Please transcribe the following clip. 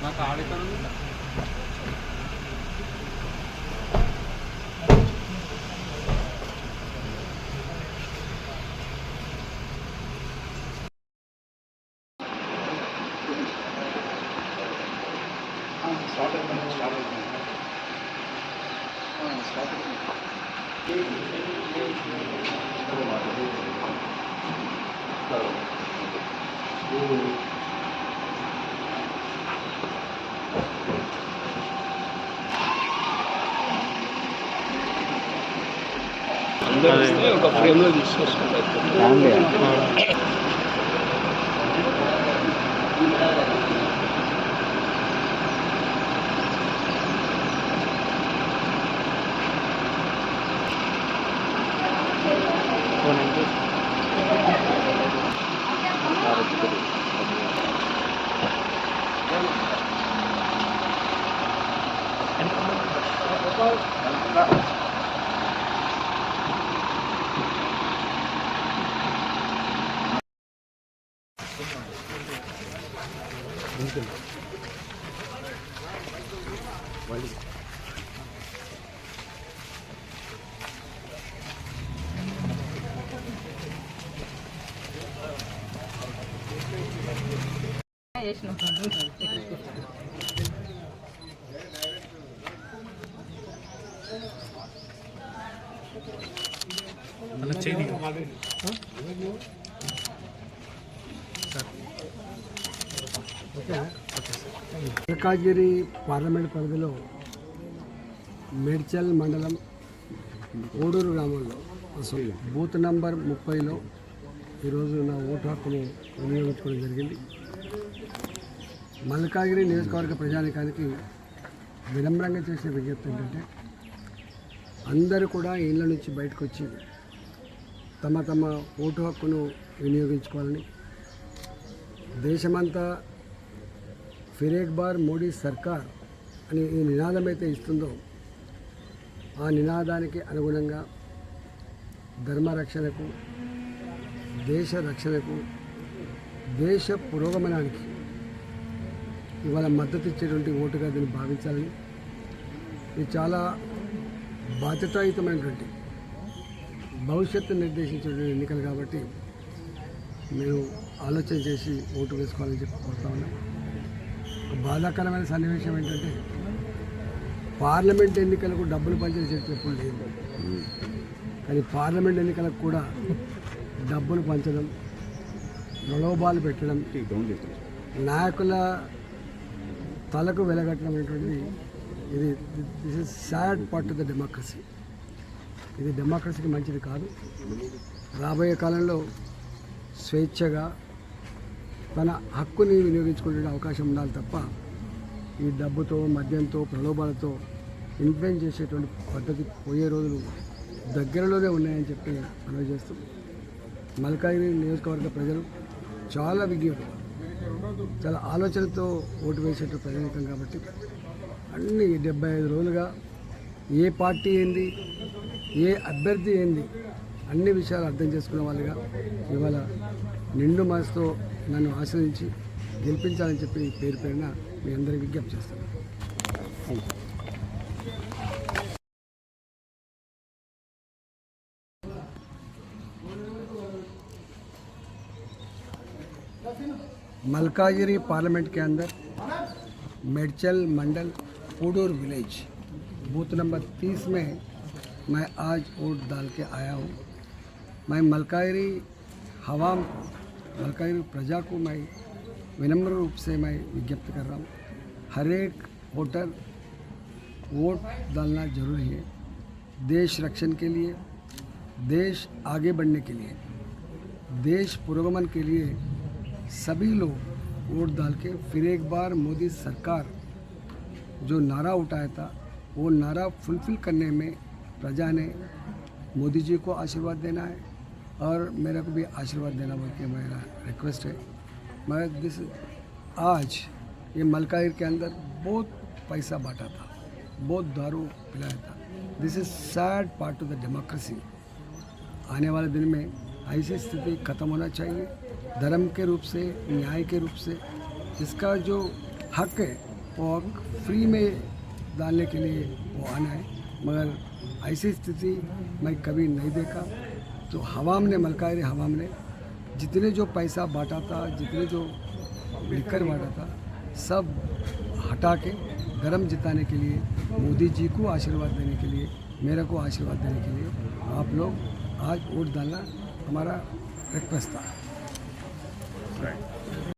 నాకు ఆడితాను ఒక ఫ్రేమ్లో తీసుకొచ్చుకుంటారు. మల్కాజ్గిరి పార్లమెంట్ పరిధిలో మేడ్చల్ మండలం ఓడూరు గ్రామంలో అసలు బూత్ నంబర్ 30లో ఈరోజు నా ఓటు హక్కును వినియోగించుకోవడం జరిగింది. మల్కాజ్గిరి నియోజకవర్గ ప్రజానికానికి వినమ్రంగా చేసిన విజ్ఞప్తి ఏంటంటే అందరూ కూడా ఇళ్ళ నుంచి బయటకు వచ్చి తమ తమ ఓటు హక్కును వినియోగించుకోవాలని, దేశమంతా ఫిర్ ఏక్ బార్ మోడీ సర్కార్ అని ఈ నినాదం అయితే ఇస్తుందో ఆ నినాదానికి అనుగుణంగా ధర్మ రక్షణకు, దేశ రక్షణకు, దేశ పురోగమనానికి ఇవాళ మద్దతు ఇచ్చేటువంటి ఓటుగా దీన్ని భావించాలని, ఇది చాలా బాధ్యతాయుతమైనటువంటి భవిష్యత్తు నిర్దేశించేటువంటి ఎన్నికలు కాబట్టి మేము ఆలోచన చేసి ఓటు వేసుకోవాలని చెప్పి కోరుతా ఉన్నాం. ఒక బాధాకరమైన సన్నివేశం ఏంటంటే పార్లమెంట్ ఎన్నికలకు డబ్బులు పంచేసే ఎప్పుడు లేదు, కానీ పార్లమెంట్ ఎన్నికలకు కూడా డబ్బులు పంచడం, ప్రలోభాలు పెట్టడం, నాయకుల తలకు వెలగట్టడం అనేటువంటిది ఇది this is sad part of the democracy. ఇది డెమోక్రసీకి మంచిది కాదు. రాబోయే కాలంలో స్వేచ్ఛగా తన హక్కుని వినియోగించుకునే అవకాశం ఉండాలి తప్ప ఈ డబ్బుతో, మద్యంతో, ప్రలోభాలతో ఇన్ఫ్లుయెన్స్ చేసేటువంటి పద్ధతి పోయే రోజులు దగ్గరలోనే ఉన్నాయని చెప్పి మనవి చేస్తూ మల్కాజ్గిరి నియోజకవర్గ ప్రజలు చాలా విజ్ఞప్తి, చాలా ఆలోచనతో ఓటు వేసేట ప్రజానికం కాబట్టి అన్ని 75 రోజులుగా ఏ పార్టీ ఏంది, ఏ అభ్యర్థి ఏంది అన్ని విషయాలు అర్థం చేసుకునే వాళ్ళుగా ఇవాళ నిండు మనసుతో నన్ను ఆశ్రయించి గెలిపించాలని చెప్పి పేరు పేరున మీ అందరికీ విజ్ఞప్తి చేస్తాను. मलकाजिरी पार्लियामेंट के अंदर मेडचल मंडल पूडूर विलेज बूथ नंबर 30 में मैं आज वोट डाल के आया हूँ। मैं मलकाजिरी प्रजा को मैं विनम्र रूप से मैं विज्ञप्ति कर रहा हूँ, हर एक वोटर वोट डालना जरूरी है। देश रक्षण के लिए, देश आगे बढ़ने के लिए, देश पुरोगमन के लिए सभी लोग वोट डाल के फिर एक बार मोदी सरकार जो नारा उठाया था वो नारा फुलफिल करने में प्रजा ने मोदी जी को आशीर्वाद देना है और मेरे को भी आशीर्वाद देना बोल के मेरा रिक्वेस्ट है। मैं आज ये मलकाजिरी के अंदर बहुत पैसा बांटा था, बहुत दारू पिलाया था। This is sad part of the democracy. आने वाले दिन में ऐसी स्थिति खत्म होना चाहिए। धर्म के रूप से, न्याय के रूप से इसका जो हक है वो हक फ्री में डालने के लिए वो आना है, मगर ऐसी स्थिति मैं कभी नहीं देखा। तो हवाम ने, मलकाजिरी हवाम ने जितने जो पैसा बांटा था, जितने जो लिकर बांटा था, सब हटा के धर्म जिताने के लिए, मोदी जी को आशीर्वाद देने के लिए, मेरे को आशीर्वाद देने के लिए आप लोग आज वोट डालना हमारा रिक्वेस्ट था।